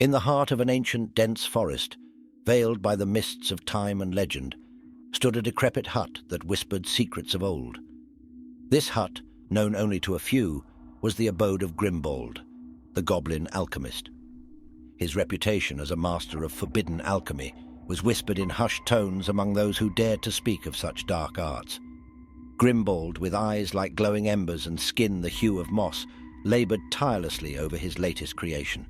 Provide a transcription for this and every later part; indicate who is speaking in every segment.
Speaker 1: In the heart of an ancient, dense forest, veiled by the mists of time and legend, stood a decrepit hut that whispered secrets of old. This hut, known only to a few, was the abode of Grimbald, the Goblin Alchemist. His reputation as a master of forbidden alchemy was whispered in hushed tones among those who dared to speak of such dark arts. Grimbald, with eyes like glowing embers and skin the hue of moss, labored tirelessly over his latest creation.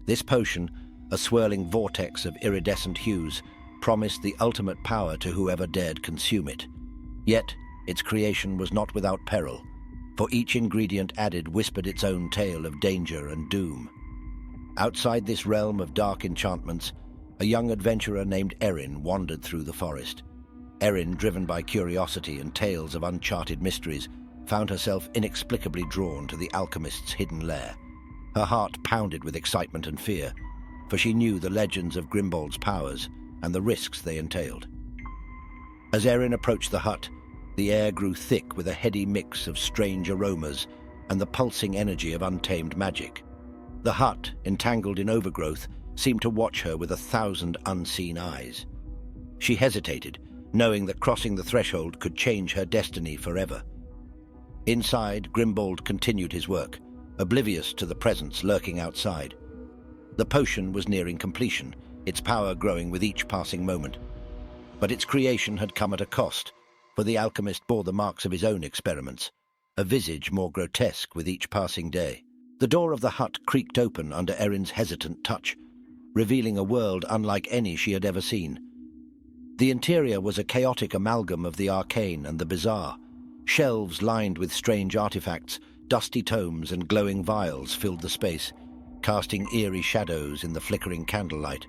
Speaker 1: This potion, a swirling vortex of iridescent hues, promised the ultimate power to whoever dared consume it. Yet, its creation was not without peril, for each ingredient added whispered its own tale of danger and doom. Outside this realm of dark enchantments, a young adventurer named Eryn wandered through the forest. Eryn, driven by curiosity and tales of uncharted mysteries, found herself inexplicably drawn to the alchemist's hidden lair. Her heart pounded with excitement and fear, for she knew the legends of Grimbald's powers and the risks they entailed. As Eryn approached the hut, the air grew thick with a heady mix of strange aromas and the pulsing energy of untamed magic. The hut, entangled in overgrowth, seemed to watch her with 1,000 unseen eyes. She hesitated, knowing that crossing the threshold could change her destiny forever. Inside, Grimbald continued his work, oblivious to the presence lurking outside. The potion was nearing completion, its power growing with each passing moment. But its creation had come at a cost, for the alchemist bore the marks of his own experiments, a visage more grotesque with each passing day. The door of the hut creaked open under Eryn's hesitant touch, revealing a world unlike any she had ever seen. The interior was a chaotic amalgam of the arcane and the bizarre. Shelves lined with strange artifacts, dusty tomes and glowing vials filled the space, casting eerie shadows in the flickering candlelight.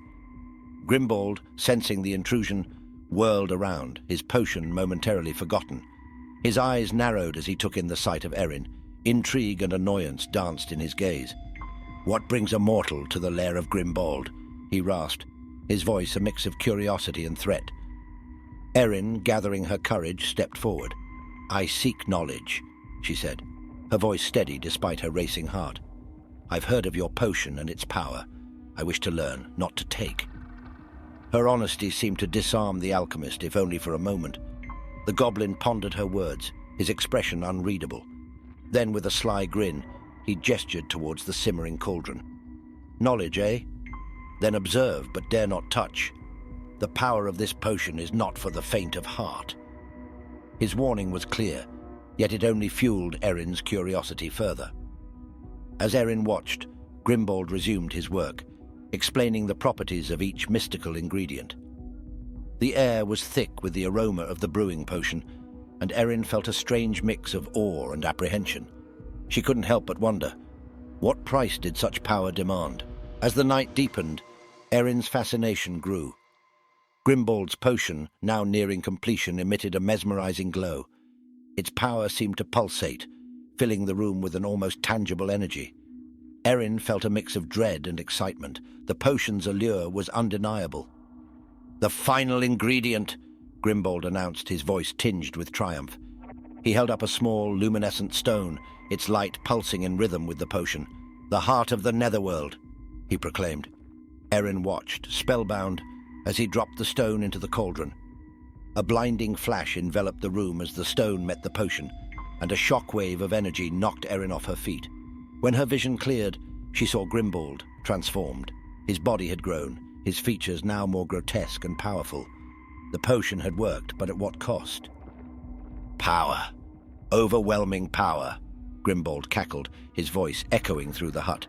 Speaker 1: Grimbald, sensing the intrusion, whirled around, his potion momentarily forgotten. His eyes narrowed as he took in the sight of Eryn. Intrigue and annoyance danced in his gaze. "What brings a mortal to the lair of Grimbald?" he rasped, his voice a mix of curiosity and threat. Eryn, gathering her courage, stepped forward. "I seek knowledge," she said, her voice steady despite her racing heart. "I've heard of your potion and its power. I wish to learn, not to take." Her honesty seemed to disarm the alchemist, if only for a moment. The goblin pondered her words, his expression unreadable. Then, with a sly grin, he gestured towards the simmering cauldron. "Knowledge, eh? Then observe, but dare not touch. The power of this potion is not for the faint of heart." His warning was clear, yet it only fueled Eryn's curiosity further. As Eryn watched, Grimbald resumed his work, explaining the properties of each mystical ingredient. The air was thick with the aroma of the brewing potion, and Eryn felt a strange mix of awe and apprehension. She couldn't help but wonder, what price did such power demand? As the night deepened, Eryn's fascination grew. Grimbald's potion, now nearing completion, emitted a mesmerizing glow. Its power seemed to pulsate, filling the room with an almost tangible energy. Eryn felt a mix of dread and excitement. The potion's allure was undeniable. "The final ingredient," Grimbald announced, his voice tinged with triumph. He held up a small, luminescent stone, its light pulsing in rhythm with the potion. "The heart of the netherworld," he proclaimed. Eryn watched, spellbound, as he dropped the stone into the cauldron. A blinding flash enveloped the room as the stone met the potion, and a shockwave of energy knocked Eryn off her feet. When her vision cleared, she saw Grimbald, transformed. His body had grown, his features now more grotesque and powerful. The potion had worked, but at what cost? "Power. Overwhelming power," Grimbald cackled, his voice echoing through the hut.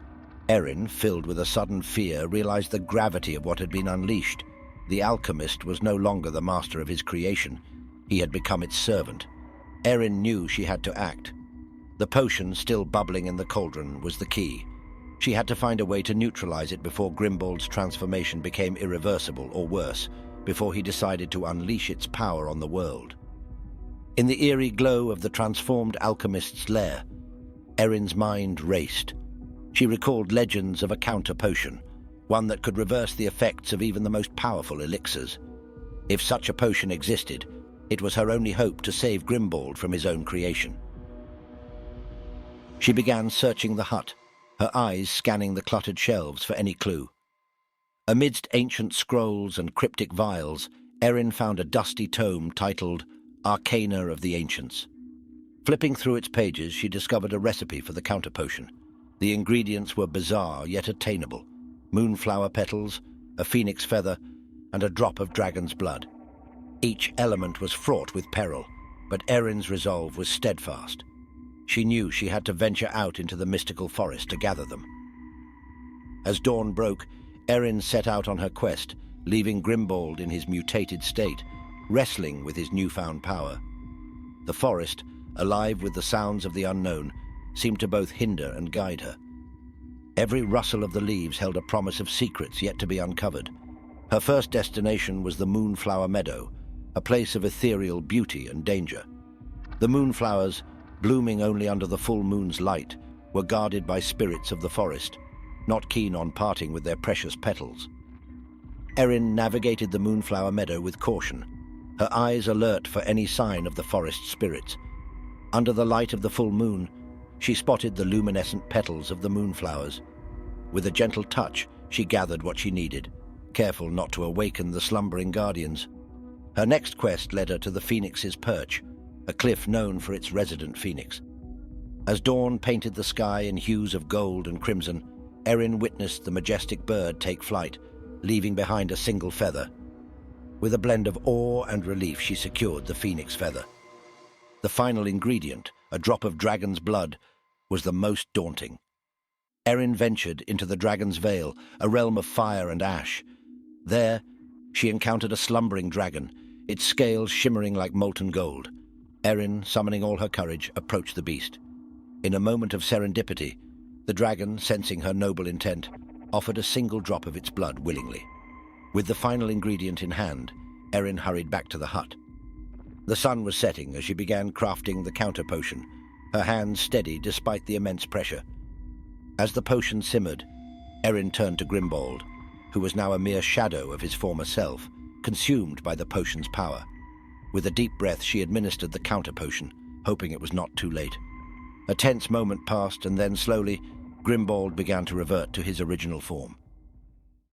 Speaker 1: Eryn, filled with a sudden fear, realized the gravity of what had been unleashed. The alchemist was no longer the master of his creation. He had become its servant. Eryn knew she had to act. The potion, still bubbling in the cauldron, was the key. She had to find a way to neutralize it before Grimbald's transformation became irreversible, or worse, before he decided to unleash its power on the world. In the eerie glow of the transformed alchemist's lair, Eryn's mind raced. She recalled legends of a counter-potion, one that could reverse the effects of even the most powerful elixirs. If such a potion existed, it was her only hope to save Grimbald from his own creation. She began searching the hut, her eyes scanning the cluttered shelves for any clue. Amidst ancient scrolls and cryptic vials, Eryn found a dusty tome titled Arcana of the Ancients. Flipping through its pages, she discovered a recipe for the counter potion. The ingredients were bizarre yet attainable: moonflower petals, a phoenix feather, and a drop of dragon's blood. Each element was fraught with peril, but Eryn's resolve was steadfast. She knew she had to venture out into the mystical forest to gather them. As dawn broke, Eryn set out on her quest, leaving Grimbold in his mutated state, wrestling with his newfound power. The forest, alive with the sounds of the unknown, seemed to both hinder and guide her. Every rustle of the leaves held a promise of secrets yet to be uncovered. Her first destination was the Moonflower Meadow, a place of ethereal beauty and danger. The moonflowers, blooming only under the full moon's light, were guarded by spirits of the forest, not keen on parting with their precious petals. Eryn navigated the Moonflower Meadow with caution, her eyes alert for any sign of the forest spirits. Under the light of the full moon, she spotted the luminescent petals of the moonflowers. With a gentle touch, she gathered what she needed, careful not to awaken the slumbering guardians. Her next quest led her to the Phoenix's Perch, a cliff known for its resident phoenix. As dawn painted the sky in hues of gold and crimson, Eryn witnessed the majestic bird take flight, leaving behind a single feather. With a blend of awe and relief, she secured the phoenix feather. The final ingredient, a drop of dragon's blood, was the most daunting. Eryn ventured into the Dragon's Vale, a realm of fire and ash. There, she encountered a slumbering dragon, its scales shimmering like molten gold. Eryn, summoning all her courage, approached the beast. In a moment of serendipity, the dragon, sensing her noble intent, offered a single drop of its blood willingly. With the final ingredient in hand, Eryn hurried back to the hut. The sun was setting as she began crafting the counter potion, her hands steady despite the immense pressure. As the potion simmered, Eryn turned to Grimbold, who was now a mere shadow of his former self, consumed by the potion's power. With a deep breath, she administered the counter potion, hoping it was not too late. A tense moment passed, and then slowly, Grimbold began to revert to his original form.